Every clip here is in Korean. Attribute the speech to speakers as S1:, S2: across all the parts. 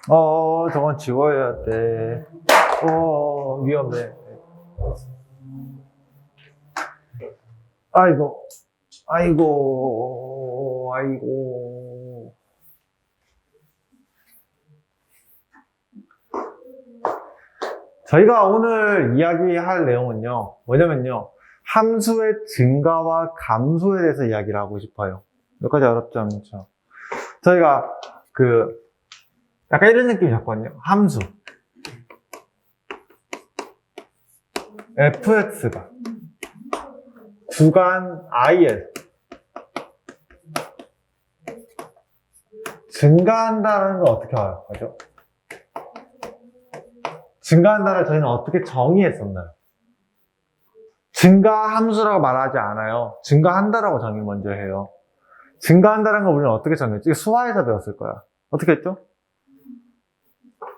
S1: 저건 지워야 돼. 위험해. 아이고, 아이고, 아이고. 저희가 오늘 이야기할 내용은요, 뭐냐면요, 함수의 증가와 감소에 대해서 이야기를 하고 싶어요. 몇 가지 어렵지 않죠? 저희가 약간 이런 느낌이 잡거든요. 함수 fx가 구간 i에 증가한다는 걸 어떻게 하죠? 증가한다를 저희는 어떻게 정의했었나요? 증가 함수라고 말하지 않아요. 증가한다라고 정의 먼저 해요. 증가한다는 걸 우리는 어떻게 정의했지? 수화에서 배웠을 거야. 어떻게 했죠?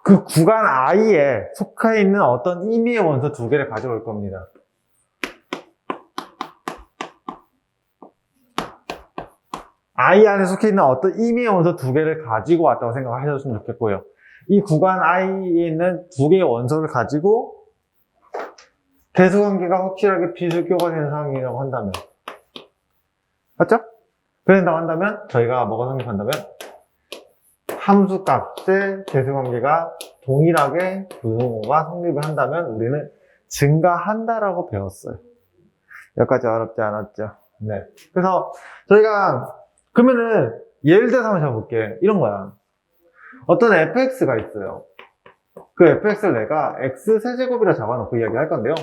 S1: 그 구간 i에 속해 있는 어떤 임의의 원소 두 개를 가져올 겁니다. i 안에 속해 있는 어떤 임의의 원소 두 개를 가지고 왔다고 생각하셨으면 좋겠고요. 이 구간 i에 있는 두 개의 원소를 가지고 대수관계가 확실하게 비수교가 현상이라고 한다면, 맞죠? 그런다고 한다면 저희가 뭐가 성립한다면 함수 값의 대수관계가 동일하게 부등호가 성립을 한다면 우리는 증가한다라고 배웠어요. 여기까지 어렵지 않았죠? 네. 그래서 저희가 그러면은 예를 들어서 한번 잡아볼게. 이런 거야. 어떤 fx가 있어요. 그 fx를 내가 x세제곱이라 잡아놓고 이야기할 건데요.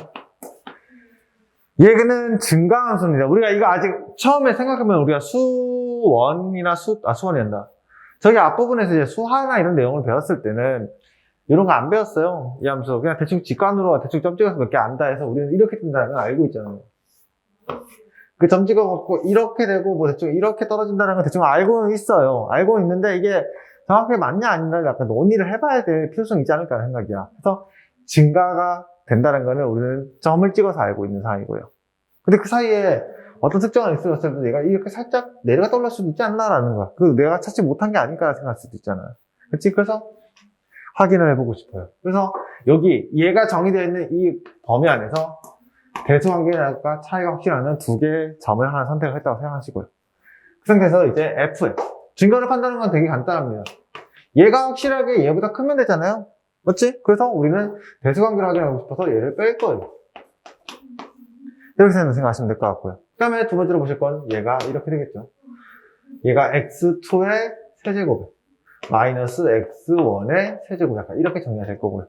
S1: 얘는 증가함수입니다. 우리가 이거 아직 처음에 생각하면 우리가 수원이나 수원이 한다. 저기 앞부분에서 이제 수하나 이런 내용을 배웠을 때는 이런 거 안 배웠어요. 이 함수. 그냥 대충 직관으로 대충 점 찍어서 몇 개 안다 해서 우리는 이렇게 뜬다는 걸 알고 있잖아요. 그 점 찍어갖고 이렇게 되고 뭐 대충 이렇게 떨어진다는 건 대충 알고는 있어요. 알고 있는데 이게 정확하게 맞냐 아니냐를 약간 논의를 해봐야 될 필요성이 있지 않을까 생각이야. 그래서 증가가 된다는 거는 우리는 점을 찍어서 알고 있는 상황이고요. 근데 그 사이에 어떤 특정한 x가 있을 때 내가 이렇게 살짝 내려가 떠올릴 수도 있지 않나라는 거야. 그 내가 찾지 못한 게 아닐까 생각할 수도 있잖아요. 그치? 그래서 확인을 해보고 싶어요. 그래서 여기 얘가 정의되어 있는 이 범위 안에서 대수관계가 차이가 확실하는 두 개의 점을 하나 선택을 했다고 생각하시고요. 그 상태에서 이제 f에 증가를 판단하는 건 되게 간단합니다. 얘가 확실하게 얘보다 크면 되잖아요. 맞지? 그래서 우리는 대수관계를 확인하고 싶어서 얘를 뺄 거예요. 이렇게 생각하시면 될 것 같고요. 그 다음에 두 번째로 보실 건 얘가 이렇게 되겠죠. 얘가 x2의 세제곱 마이너스 x1의 세제곱 약간 이렇게 정리하실 거고요.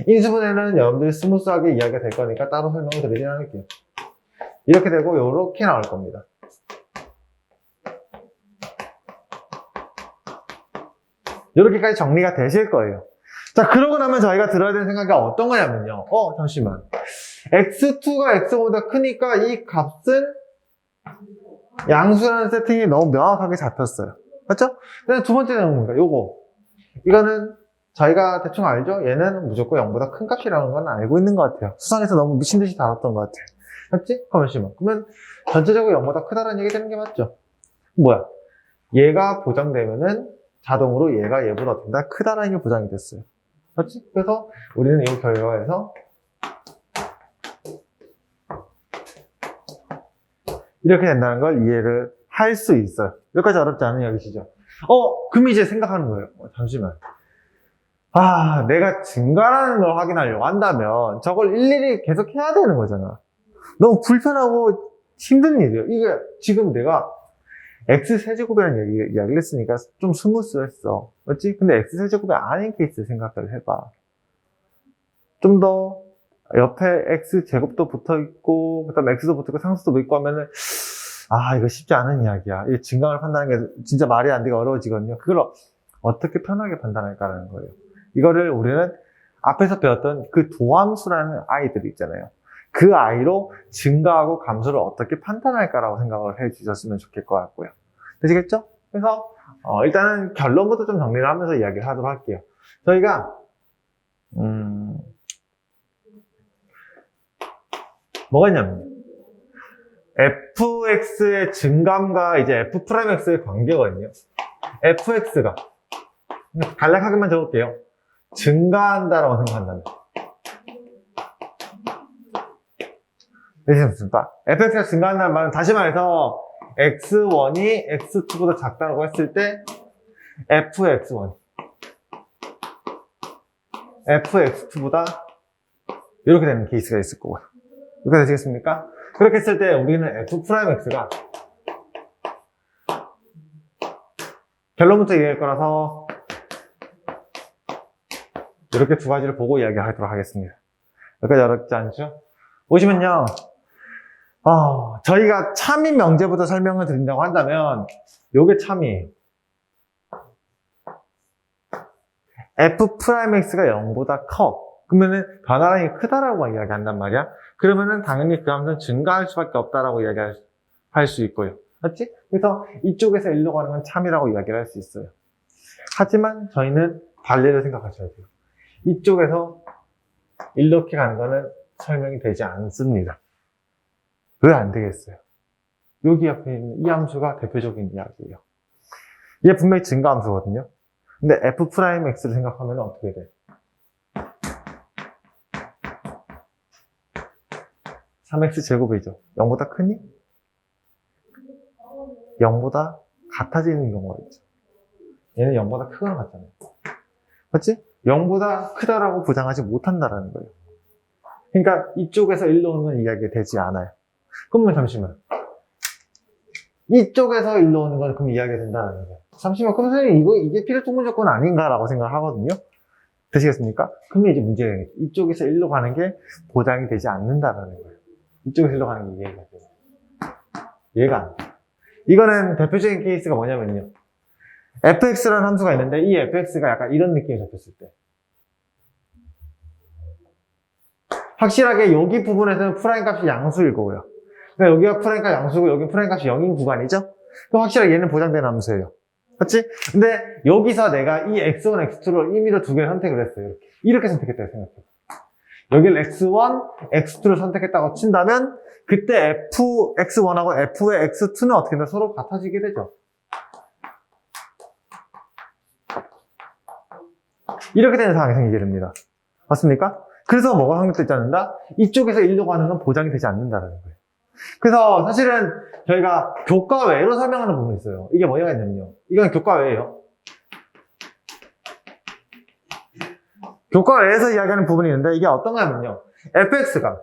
S1: 인수분해는 여러분들이 스무스하게 이야기가 될 거니까 따로 설명을 드리진 않을게요. 이렇게 되고 이렇게 나올 겁니다. 이렇게까지 정리가 되실 거예요. 자, 그러고 나면 저희가 들어야 되는 생각이 어떤 거냐면요. 잠시만. x2가 x보다 크니까 이 값은 양수라는 세팅이 너무 명확하게 잡혔어요. 맞죠? 그다음에 두 번째 내용은 뭡니까? 요거. 이거는 저희가 대충 알죠? 얘는 무조건 0보다 큰 값이라는 건 알고 있는 것 같아요. 수상에서 너무 미친 듯이 다뤘던 것 같아요. 맞지? 잠시만. 그러면 전체적으로 0보다 크다라는 얘기 되는 게 맞죠? 뭐야? 얘가 보장되면은 자동으로 얘가 얘보다 어떻게 다 크다라는 게 보장이 됐어요. 맞지? 그래서 우리는 이 결과에서 이렇게 된다는 걸 이해를 할 수 있어요. 여기까지 어렵지 않은 이야기시죠? 그럼 이제 생각하는 거예요. 잠시만. 내가 증가라는 걸 확인하려고 한다면 저걸 일일이 계속 해야 되는 거잖아. 너무 불편하고 힘든 일이에요. 이게 지금 내가 x세제곱이라는 이야기를 했으니까 좀 스무스했어. 맞지? 근데 x세제곱이 아닌 케이스 생각을 해봐. 좀 더 옆에 x제곱도 붙어있고 그 다음에 x도 붙어있고 상수도 있고 하면은 이거 쉽지 않은 이야기야. 이 증강을 판단하는 게 진짜 말이 안 되게 어려워지거든요. 그걸 어떻게 편하게 판단할까라는 거예요. 이거를 우리는 앞에서 배웠던 그 도함수라는 아이들이 있잖아요. 그 아이로 증가하고 감소를 어떻게 판단할까라고 생각을 해 주셨으면 좋겠을 것 같고요. 되시겠죠? 그래서 일단은 결론부터 좀 정리를 하면서 이야기를 하도록 할게요. 저희가 뭐가 있냐면 fx의 증감과 이제 f'x의 관계거든요. fx가 간략하게만 적을게요. 증가한다라고 생각한다면. 되셨습니까? fx가 증가한다는 말은 다시 말해서 x1이 x2보다 작다고 했을 때 fx1, fx2보다 이렇게 되는 케이스가 있을 거고요. 이렇게 되시겠습니까? 그렇게 했을 때 우리는 f'x가 결론부터 얘기할 거라서 이렇게 두 가지를 보고 이야기하도록 하겠습니다. 여기까지 어렵지 않죠? 보시면요, 저희가 참인 명제부터 설명을 드린다고 한다면 요게 참이에요. f'x가 0보다 커. 그러면은 변화량이 크다라고 이야기한단 말이야. 그러면은 당연히 그 함수는 증가할 수밖에 없다라고 이야기할 수 있고요. 맞지? 그래서 이쪽에서 1로 가는 건 참이라고 이야기를 할 수 있어요. 하지만 저희는 반대로 생각하셔야 돼요. 이쪽에서 이렇게 가는 거는 설명이 되지 않습니다. 왜 안 되겠어요? 여기 앞에 있는 이 함수가 대표적인 이야기예요. 이게 분명히 증가 함수거든요. 근데 f'x를 생각하면 어떻게 돼? 3x 제곱이죠. 0보다 크니? 0보다 같아지는 경우가 있죠. 얘는 0보다 크거나 같잖아요. 맞지? 0보다 크다라고 보장하지 못한다라는 거예요. 그러니까 이쪽에서 1로 오는 건 이야기가 되지 않아요. 그러면 잠시만. 이쪽에서 1로 오는 건 그럼 이야기가 된다는 거예요. 잠시만, 그럼 선생님 이게 필요충분 조건 아닌가라고 생각하거든요. 되시겠습니까? 그러면 이제 문제가 있겠죠. 이쪽에서 1로 가는 게 보장이 되지 않는다라는 거예요. 이쪽에서 1로 가는 게 이해가 돼요. 이해가 안 돼요. 이거는 대표적인 케이스가 뭐냐면요. fx라는 함수가 있는데 이 fx가 약간 이런 느낌이 잡혔을 때 확실하게 여기 부분에서는 프라임 값이 양수일 거고요. 그러니까 여기가 프라임 값 양수고 여기 프라임 값이 0인 구간이죠? 그럼 확실하게 얘는 보장된 함수예요. 맞지? 근데 여기서 내가 이 x1, x2를 임의로 두 개를 선택을 했어요. 이렇게 선택했다고 생각해요. 여기를 x1, x2를 선택했다고 친다면 그때 fx1하고 f의 x2는 어떻게 된다? 서로 같아지게 되죠. 이렇게 되는 상황이 생기게 됩니다. 맞습니까? 그래서 뭐가 성립되지 않는다? 이쪽에서 1로 가는 건 보장이 되지 않는다는 거예요. 그래서 사실은 저희가 교과 외로 설명하는 부분이 있어요. 이게 뭐냐면요. 이건 교과 외예요. 교과 외에서 이야기하는 부분이 있는데 이게 어떤가 하면요. fx가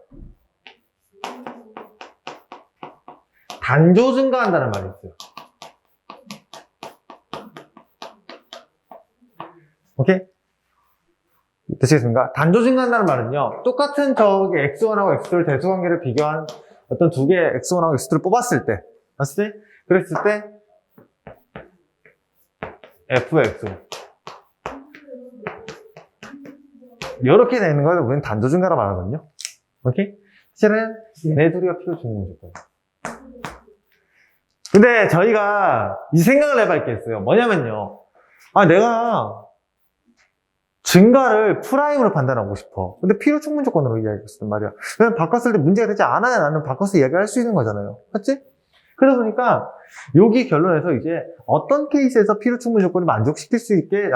S1: 단조 증가한다는 말이 있어요. 오케이? 되시겠습니까? 단조 증가한다는 말은요. 똑같은 저기 x1하고 x2를 대수관계를 비교한 어떤 두 개의 x1하고 x2를 뽑았을 때, 맞지? 그랬을 때 fx 이렇게 되는 걸 우리는 단조 증가라고 말하거든요. 오케이? 사실은 얘네 둘이가 필요 중요한 조건. 근데 저희가 이 생각을 해볼 게 있어요. 뭐냐면요. 내가 증가를 프라임으로 판단하고 싶어. 근데 필요 충분 조건으로 이야기했단 말이야. 그냥 바꿨을 때 문제가 되지 않아야 나는 바꿔서 이야기할 수 있는 거잖아요. 맞지? 그러다 보니까 여기 결론에서 이제 어떤 케이스에서 필요 충분 조건을 만족시킬 수 있게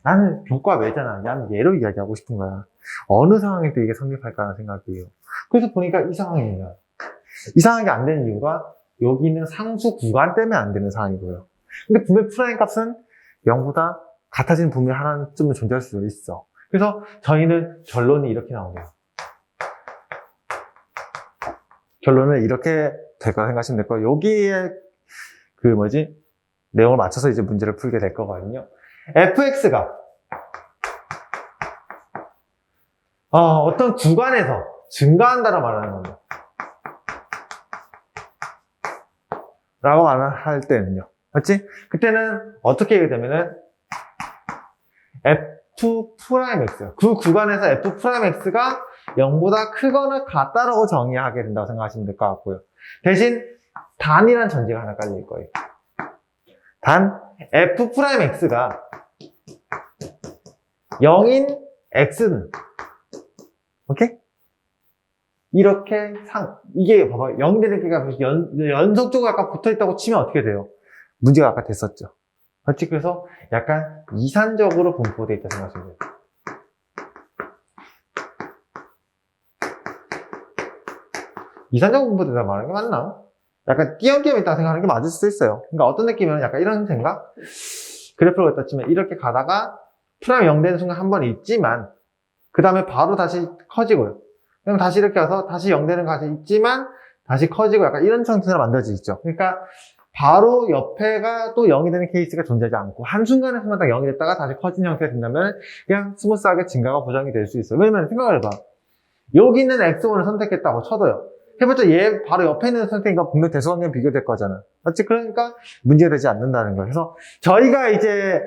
S1: 나는 교과 외잖아. 나는 얘로 이야기하고 싶은 거야. 어느 상황일 때 이게 성립할까라는 생각이에요. 그래서 보니까 이 상황이에요. 이 상황이 안 되는 이유가 여기 있는 상수 구간 때문에 안 되는 상황이고요. 근데 분명 프라임 값은 0보다 같아지는 부분이 하나쯤은 존재할 수 있어. 그래서 저희는 결론이 이렇게 나오네요. 결론은 이렇게 될 거라 생각하시면 될 거예요. 여기에 내용을 맞춰서 이제 문제를 풀게 될 거거든요. fx가 어떤 구간에서 증가한다고 말하는 겁니다. 라고 말할 때는요. 맞지? 그때는 어떻게 하게 되면은 f'x 그 구간에서 f'x가 0보다 크거나 같다라고 정의하게 된다고 생각하시면 될 것 같고요. 대신 단이란 전제가 하나 깔릴 거예요. 단 f'x가 0인 x는 오케이? 이렇게 이게 봐봐 0이 되는 게가 연속적으로 아까 붙어있다고 치면 어떻게 돼요? 문제가 아까 됐었죠. 맞지? 그래서 약간 이산적으로 분포되어 있다 생각하시면 돼요. 이산적으로 분포되다 말하는 게 맞나? 약간 띄엄띄엄 있다고 생각하는 게 맞을 수도 있어요. 그러니까 어떤 느낌이면 약간 이런 생각? 그래프를 갖다 치면 이렇게 가다가 프라임 0 되는 순간 한 번 있지만 그 다음에 바로 다시 커지고요. 그럼 다시 이렇게 와서 다시 0 되는 것이 있지만 다시 커지고 약간 이런 형태로 만들어지죠. 그러니까 바로 옆에가 또 0이 되는 케이스가 존재하지 않고 한순간에서만 딱 0이 됐다가 다시 커진 형태가 된다면 그냥 스무스하게 증가가 보장이 될 수 있어요. 왜냐면 생각을 해봐. 여기 있는 x1을 선택했다고 쳐도요. 해봤자 얘 바로 옆에 있는 선택인가 분명 대소관계는 비교될 거잖아. 맞지? 그러니까 문제가 되지 않는다는 거예요. 그래서 저희가 이제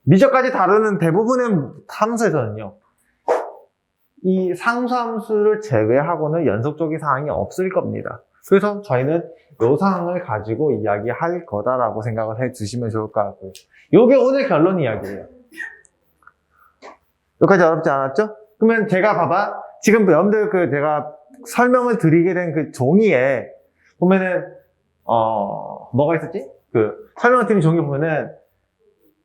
S1: 미적까지 다루는 대부분의 함수에서는요. 이 상수함수를 제외하고는 연속적인 사항이 없을 겁니다. 그래서 저희는 이 상황을 가지고 이야기할 거다라고 생각을 해 주시면 좋을 것 같고요. 이게 오늘 결론 이야기예요. 여기까지 어렵지 않았죠? 그러면 제가 봐봐. 지금 여러분들 제가 설명을 드리게 된 그 종이에 보면은 뭐가 있었지? 설명을 드린 종이 보면은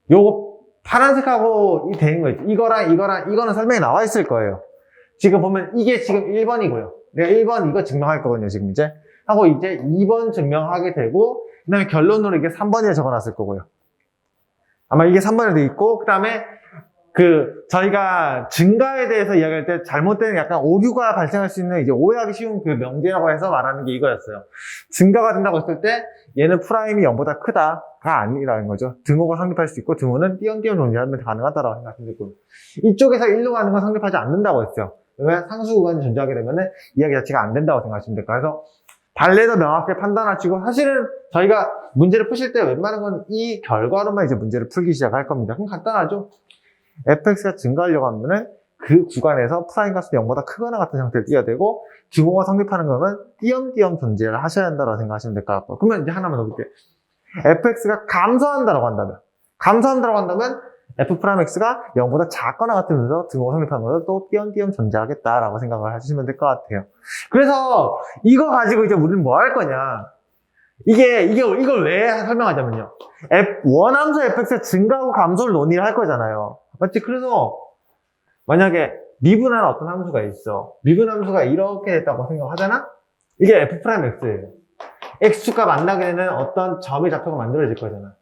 S1: 요거 파란색하고 되는 거 있죠. 이거랑 이거는 설명이 나와 있을 거예요. 지금 보면 이게 지금 1번이고요. 내가 1번 이거 증명할 거거든요, 지금 이제. 하고 이제 2번 증명하게 되고, 그 다음에 결론으로 이게 3번이라 적어놨을 거고요. 아마 이게 3번에 돼 있고, 그 다음에 저희가 증가에 대해서 이야기할 때 잘못된 약간 오류가 발생할 수 있는 이제 오해하기 쉬운 그 명제라고 해서 말하는 게 이거였어요. 증가가 된다고 했을 때 얘는 프라임이 0보다 크다가 아니라는 거죠. 등호가 성립할 수 있고 등호는 띄엄띄엄 존재하면 가능하다라고 생각하시면 되고 이쪽에서 1로 가는 건 성립하지 않는다고 했어요. 왜냐면 상수 구간이 존재하게 되면은 이야기 자체가 안 된다고 생각하시면 될까요? 그래서 달래도 명확하게 판단하시고 사실은 저희가 문제를 푸실 때 웬만한 건 이 결과로만 이제 문제를 풀기 시작할 겁니다. 그럼 간단하죠? fx가 증가하려고 하면은 그 구간에서 프라임 값이 0보다 크거나 같은 형태를 띄어야 되고 등호가 성립하는 거는 띄엄띄엄 존재를 하셔야 한다고 생각하시면 될 것 같고 그러면 이제 하나만 더 볼게요. fx가 감소한다고 한다면 f'x가 0보다 작거나 같으면서 등호가 성립하는 것은 또 띄엄띄엄 존재하겠다라고 생각을 해주시면 될 것 같아요. 그래서 이거 가지고 이제 우리는 뭐 할 거냐 이걸 왜 설명하자면요. 원함수 fx가 증가하고 감소를 논의를 할 거잖아요. 맞지? 그래서 만약에 미분한 어떤 함수가 있어. 미분 함수가 이렇게 됐다고 생각하잖아? 이게 f'x예요. x축과 만나게 되는 어떤 점의 좌표가 만들어질 거잖아.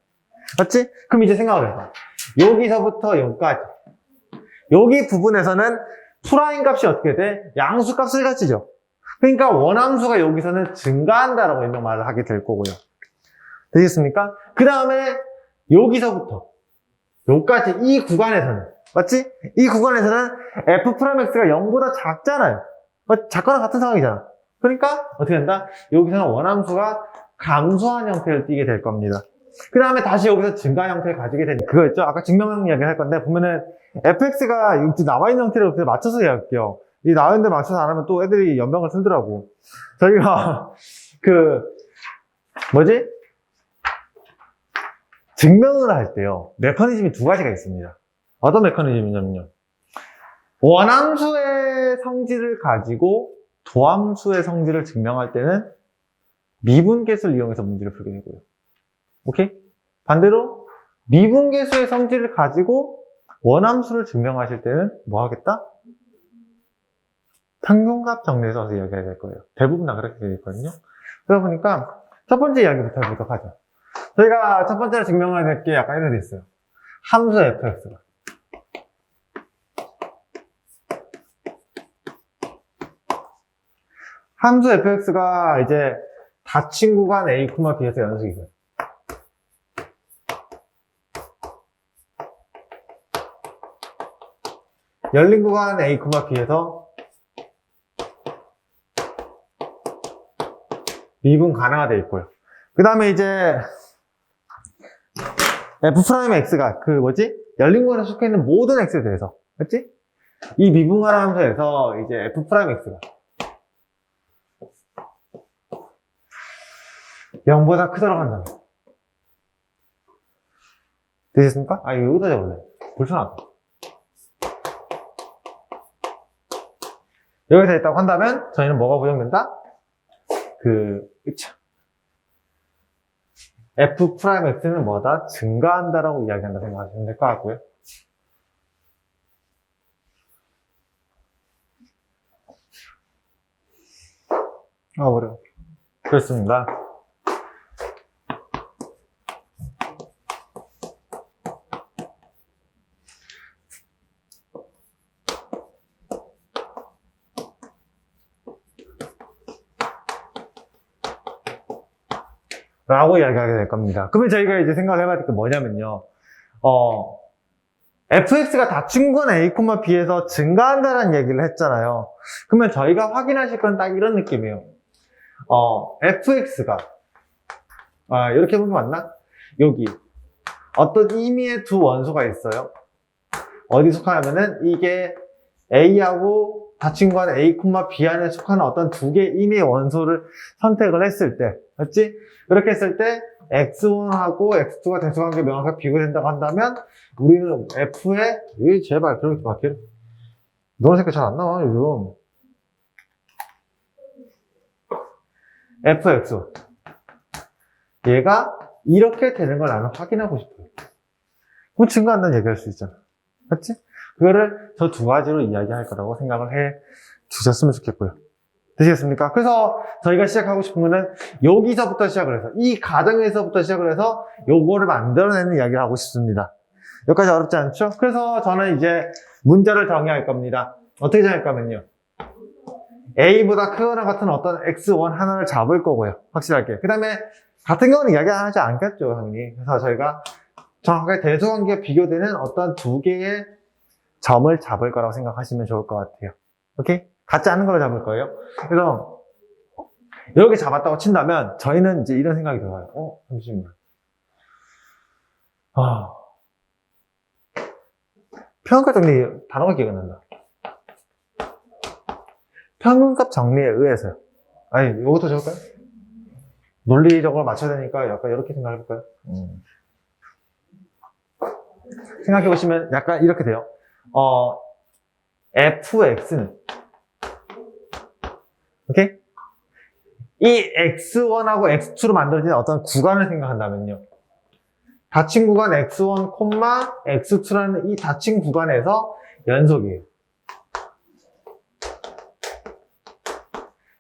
S1: 맞지? 그럼 이제 생각을 해봐. 여기서부터 여기까지. 여기 부분에서는 프라임 값이 어떻게 돼? 양수 값을 가지죠. 그러니까 원함수가 여기서는 증가한다라고 일명 말을 하게 될 거고요. 되겠습니까? 그 다음에 여기서부터 여기까지 이 구간에서는 맞지? 이 구간에서는 f'x가 0보다 작잖아요. 작거나 같은 상황이잖아. 그러니까 어떻게 된다? 여기서는 원함수가 감소한 형태를 띠게 될 겁니다. 그 다음에 다시 여기서 증가 형태를 가지게 되는 그거였죠? 아까 증명 이야기 할 건데 보면은 fx가 여기 나와 있는 형태를 맞춰서 이야기할게요. 이 나와 있는 데 맞춰서 안 하면 또 애들이 연병을 틀더라고. 저희가 증명을 할 때요. 메커니즘이 두 가지가 있습니다. 어떤 메커니즘이냐면요. 원함수의 성질을 가지고 도함수의 성질을 증명할 때는 미분계수를 이용해서 문제를 풀게 되고요. 오케이? 반대로 미분계수의 성질을 가지고 원함수를 증명하실 때는 뭐 하겠다? 평균값 정리해서 와서 이야기해야 될 거예요. 대부분 다 그렇게 되어 있거든요. 그러다 보니까 첫 번째 이야기부터 해보도록 하죠. 저희가 첫 번째로 증명해야 될 게 약간 이렇게 돼 있어요. 함수 fx가. 함수 fx가 이제 닫힌 구간 a, b에서 연속이고요. 열린 구간 a, b에서 미분 가능화되어 있고요. 그 다음에 이제 f'x가 열린 구간에 속해 있는 모든 x에 대해서 맞지? 이 미분 가능함수에서 이제 f'x가 0보다 크도록 한다면 되셨습니까? 여기다 적을래. 불편하다. 여기서 있다고 한다면 저희는 뭐가 보정된다? f'x는 뭐다? 증가한다라고 이야기한다 생각하시면 될 것 같고요. 어려워. 그렇습니다. 라고 이야기하게 될 겁니다. 그러면 저희가 이제 생각을 해봐야 될 게 뭐냐면요. fx가 닫힌 건 a, b에서 증가한다는 얘기를 했잖아요. 그러면 저희가 확인하실 건 딱 이런 느낌이에요. fx가, 이렇게 보면 맞나? 여기. 어떤 의미의 두 원소가 있어요. 어디 속하냐면은 이게 a하고 닫힌 건 a, b 안에 속하는 어떤 두 개의 의미의 원소를 선택을 했을 때, 맞지? 그렇게 했을 때 x1하고 x2가 대수관계 명확하게 비교된다고 한다면 우리는 f에 제발 그렇게 바뀌어. 노란색깔 잘 안 나와 요즘. fx 얘가 이렇게 되는 걸 나는 확인하고 싶어요. 그럼 증가한다는 얘기할 수 있잖아. 맞지? 그거를 저 두 가지로 이야기할 거라고 생각을 해 주셨으면 좋겠고요. 되시겠습니까? 그래서 저희가 시작하고 싶은 거는 여기서부터 시작을 해서, 이 과정에서부터 시작을 해서 요거를 만들어내는 이야기를 하고 싶습니다. 여기까지 어렵지 않죠? 그래서 저는 이제 문제를 정의할 겁니다. 어떻게 정의할 거면요, a보다 크거나 같은 어떤 x1 하나를 잡을 거고요. 확실하게. 그 다음에 같은 경우는 이야기하지 않겠죠, 당연히. 그래서 저희가 정확하게 대수관계에 비교되는 어떤 두 개의 점을 잡을 거라고 생각하시면 좋을 것 같아요. 오케이? 같지 않은 걸로 잡을 거예요. 그래서 이렇게 잡았다고 친다면 저희는 이제 이런 생각이 들어요. 잠시만. 평균값 정리 단어가 기억이 안 난다. 평균값 정리에 의해서요. 아니, 이것도 적을까요? 논리적으로 맞춰야 되니까 약간 이렇게 생각해볼까요? 생각해보시면 약간 이렇게 돼요. fx는, 오케이? 이 x1하고 x2로 만들어진 어떤 구간을 생각한다면요, 닫힌 구간 x1, x2라는 이 닫힌 구간에서 연속이에요.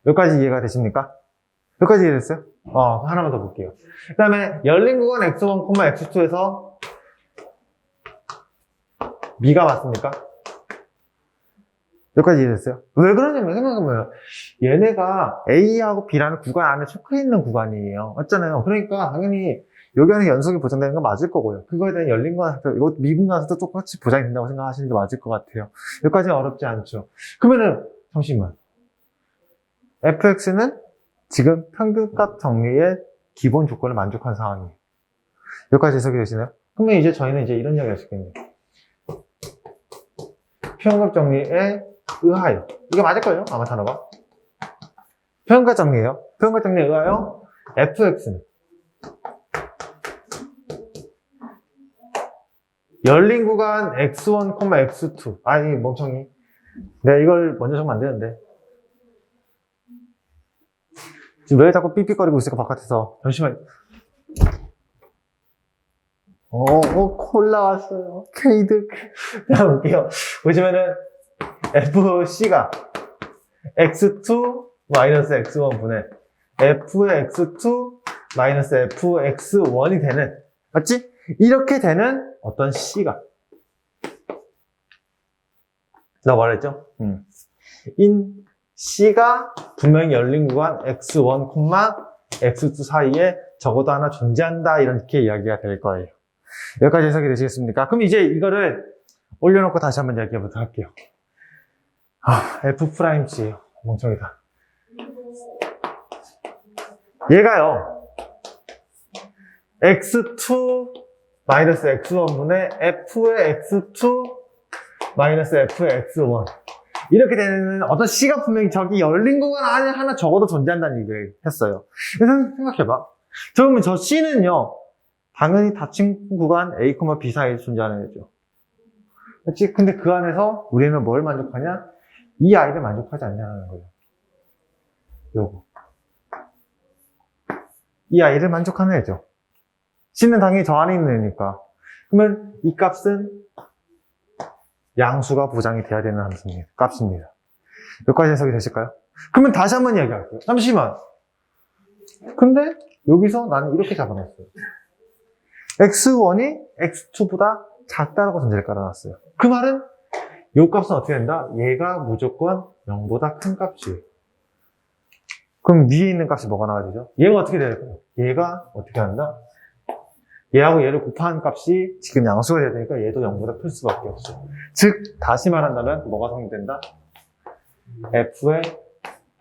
S1: 여기까지 이해가 되십니까? 여기까지 이해됐어요? 하나만 더 볼게요. 그 다음에 열린 구간 x1, x2에서 미가 맞습니까? 여기까지 이해됐어요? 왜 그러냐면 생각해보면 얘네가 A하고 B라는 구간 안에 속해있는 구간이에요. 맞잖아요. 그러니까 당연히 여기 안에 연속이 보장되는 건 맞을 거고요. 그거에 대한 열린 구간에서 이거 미분간에서도 똑같이 보장이 된다고 생각하시는 게 맞을 것 같아요. 여기까지는 어렵지 않죠. 그러면은 잠시만, fx는 지금 평균값 정리의 기본 조건을 만족한 상황이에요. 여기까지 해석이 되시나요? 그러면 이제 저희는 이제 이런 이야기 할 수 있겠네요. 평균값 정리에 의하여, 이게 맞을걸요? 아마 단어가 평균값 정리예요. 평균값 정리에 의하여 fx는 열린 구간 x1, x2. 아니 멍청이, 내가 이걸 먼저 적으면 안 되는데 지금 왜 자꾸 삑삑거리고 있을까 바깥에서. 잠시만. 콜라 왔어요. 케이드. 자, 볼게요. 보시면은 fc가 x2 x1 분의 f의 x2 fx1이 되는, 맞지? 이렇게 되는 어떤 c가, 나 말했죠? 인 c가 분명히 열린 구간 x1, x2 사이에 적어도 하나 존재한다, 이렇게 이야기가 될 거예요. 여기까지 해석이 되시겠습니까? 그럼 이제 이거를 올려놓고 다시 한번 이야기해보도록 할게요. f'C예요. 멍청이다. 얘가요, x2 x1분의 f의 x2 f의 x1, 이렇게 되는 어떤 c가 분명히 저기 열린 구간 안에 하나 적어도 존재한다는 얘기를 했어요. 그래서 생각해봐. 그러면 저 c는요, 당연히 닫힌 구간 A, B 사이에 존재하는 애죠. 그렇지? 근데 그 안에서 우리는 뭘 만족하냐? 이 아이를 만족하지 않냐는 거예요. 요거. 이 아이를 만족하는 애죠. C는 당연히 저 안에 있는 애니까. 그러면 이 값은 양수가 보장이 돼야 되는 함수입니다. 값입니다. 여기까지 해석이 되실까요? 그러면 다시 한번 이야기할게요. 잠시만. 근데 여기서 나는 이렇게 잡아놨어요. x1이 x2보다 작다라고 전제를 깔아놨어요. 그 말은 이 값은 어떻게 된다? 얘가 무조건 0보다 큰 값이에요. 그럼 위에 있는 값이 뭐가 나와야 되죠? 얘가 어떻게 될까요? 얘가 어떻게 한다? 얘하고 얘를 곱한 값이 지금 양수가 돼야 되니까 얘도 0보다 클 수밖에 없죠. 즉 다시 말한다면 뭐가 성립된다? f의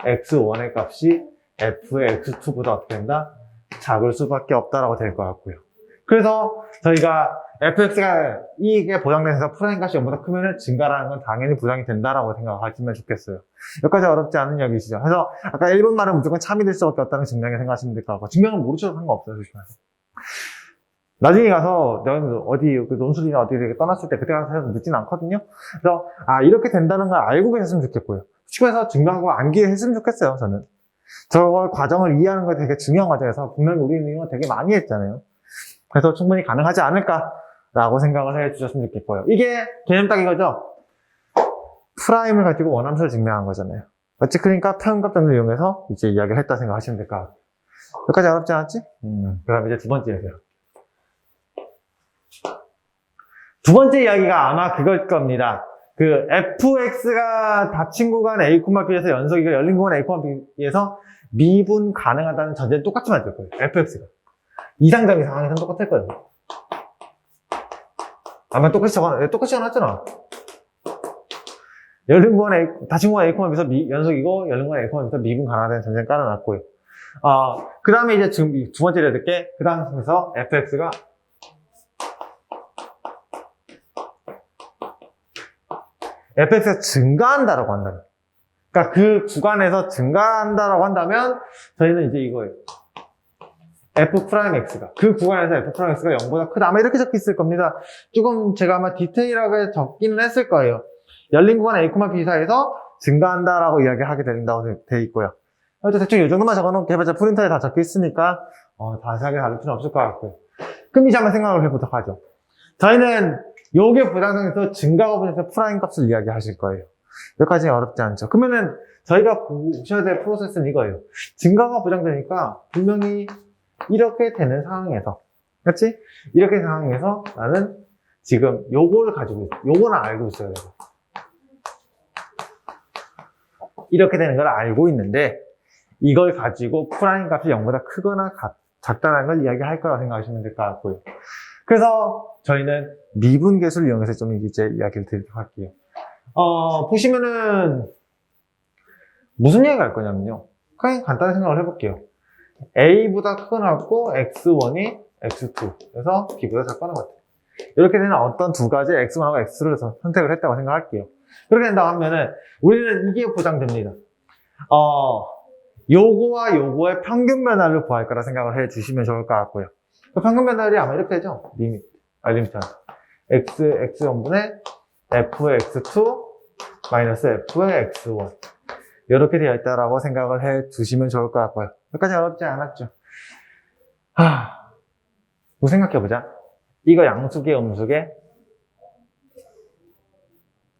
S1: x1의 값이 f의 x2보다 어떻게 된다? 작을 수밖에 없다라고 될 것 같고요. 그래서 저희가 fx가 이게 보장돼서 프라임 값이 0보다 크면 증가라는 건 당연히 보장이 된다라고 생각하시면 좋겠어요. 여기까지 어렵지 않은 이야기시죠. 그래서 아까 1번 말은 무조건 참이 될 수밖에 없다는 증명에 생각하시면 될 것 같고, 증명은 모르셔도 상관없어요. 조심하세요. 나중에 가서 내가 어디 논술이나 어디 떠났을 때 그때 가서 해서 늦진 않거든요. 그래서 이렇게 된다는 걸 알고 계셨으면 좋겠고요. 시간에서 증명하고 암기했으면 좋겠어요. 저는 저걸 과정을 이해하는 게 되게 중요한 과정에서 분명히 우리는 이거 되게 많이 했잖아요. 그래서 충분히 가능하지 않을까라고 생각을 해주셨으면 좋겠고요. 이게 개념 딱 이거죠. 프라임을 가지고 원함수를 증명한 거잖아요. 맞지? 그러니까 표현값정을 이용해서 이제 이야기를 했다 생각하시면 될 것 같아요. 여기까지 어렵지 않았지? 그럼 이제 두 번째 얘기예요. 두 번째 이야기가 아마 그걸 겁니다. 그 fx가 닫힌 구간 a, b에서 연속이가 열린 구간 a, b에서 미분 가능하다는 전제는 똑같이 맞을 거예요. fx가. 이상적인 상황에서는 똑같을 거예요. 아마 똑같이 적어놨잖아. 열린 구간 a, 닫힌 구간 a, b에서 연속이고 열린 구간 a, b에서 미분 가능하다는 전제는 깔아놨고요. 그 다음에 이제 지금 두 번째로 해야 될 게, 그 다음에서 fx가 증가한다라고 한다면, 그러니까 그 구간에서 증가한다라고 한다면 저희는 이제 이거예요. f'x가 그 구간에서 f'x가 0보다 크다. 아마 이렇게 적혀 있을 겁니다. 조금 제가 아마 디테일하게 적기는 했을 거예요. 열린 구간 a, b 사이에서 증가한다라고 이야기하게 된다고 되어 있고요. 그래서 대충 이 정도만 적어놓게 해봤자 프린터에 다 적혀 있으니까 자세하게 다룰 필요는 없을 것 같고요. 그럼 이제 한번 생각을 해보도록 하죠. 저희는 요게 보장성에서 증가가 보장해서 프라임 값을 이야기하실 거예요. 여기까지는 어렵지 않죠. 그러면은 저희가 보셔야 될 프로세스는 이거예요. 증가가 보장되니까 분명히 이렇게 되는 상황에서, 그렇지? 이렇게 된 상황에서 나는 지금 요거를 가지고 있어. 요거는 알고 있어야 되고. 이렇게 되는 걸 알고 있는데 이걸 가지고 프라임 값이 0보다 크거나 작다는 걸 이야기할 거라고 생각하시면 될 것 같고요. 그래서 저희는 미분계수를 이용해서 좀 이제 이야기를 드리도록 할게요. 보시면은 무슨 얘기가 할 거냐면요. 그냥 간단히 생각을 해볼게요. A보다 크거나 같고 X1이 X2 그래서 B보다 작거나 같아요. 이렇게 되는 어떤 두 가지 X1하고 X2를 선택을 했다고 생각할게요. 그렇게 된다고 하면은 우리는 이게 보장됩니다. 요거와 요거의 평균 변화를 구할 거라 생각을 해 주시면 좋을 것 같고요. 그 평균 변화율이 아마 이렇게 되죠. 리미트 x1분의 f의 x2 마이너스 f의 x1 이렇게 되어 있다라고 생각을 해 주시면 좋을 것 같고요. 여기까지 어렵지 않았죠. 뭐 생각해보자. 이거 양수계 음수계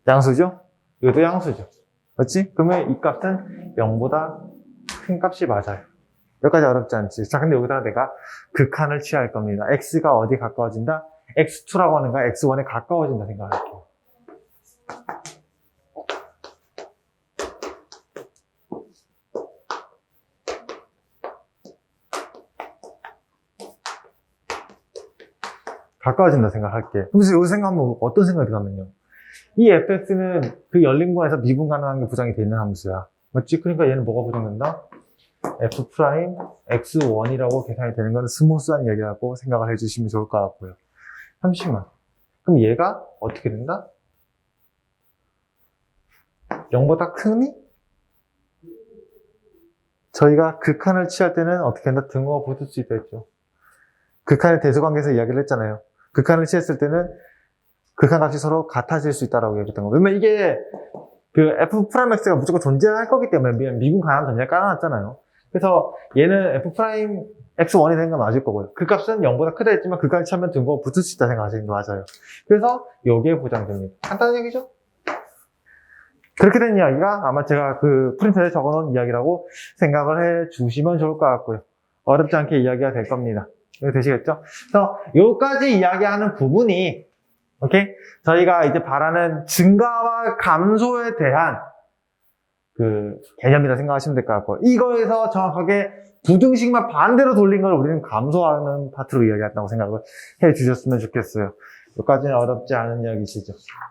S1: 양수죠? 이것도 양수죠. 그렇지? 그러면 이 값은 0보다 큰 값이 맞아요. 여기까지 어렵지 않지. 자, 근데 여기다가 내가 극한을 취할 겁니다. x가 어디 가까워진다? x2라고 하는 거 x1에 가까워진다 생각할게요. 가까워진다 생각할게. 그래서 여기 생각하면 어떤 생각이 들냐면요. 이 fx는 그 열린 구간에서 미분 가능한 게 보장이 되는 함수야. 맞지? 그러니까 얘는 뭐가 보장된다? f 프라임 x1이라고 계산이 되는 건 스무스한 얘기라고 생각을 해주시면 좋을 것 같고요. 잠시만. 그럼 얘가 어떻게 된다? 0보다 크니? 저희가 극한을 취할 때는 어떻게 한다? 등호가 붙을 수 있다 했죠. 극한의 대수관계에서 이야기를 했잖아요. 극한을 취했을 때는 극한 값이 서로 같아질 수 있다라고 얘기했던 거. 왜냐면 이게 그 f 프라임 x가 무조건 존재할 거기 때문에 미분 가능한 전제를 깔아놨잖아요. 그래서 얘는 f 프라임 x1이 되는 건 맞을 거고요. 그 값은 0보다 크다 했지만 그 값이 차면 등호가 붙을 수 있다 생각하시는 게 맞아요. 그래서 요게 보장됩니다. 간단한 얘기죠? 그렇게 된 이야기가 아마 제가 그 프린터에 적어놓은 이야기라고 생각을 해 주시면 좋을 것 같고요. 어렵지 않게 이야기가 될 겁니다. 이거 되시겠죠? 그래서 요까지 이야기하는 부분이 오케이? 저희가 이제 바라는 증가와 감소에 대한 그 개념이라 생각하시면 될 것 같고, 이거에서 정확하게 부등식만 반대로 돌린 걸 우리는 감소하는 파트로 이야기한다고 생각을 해 주셨으면 좋겠어요. 여기까지는 어렵지 않은 이야기시죠.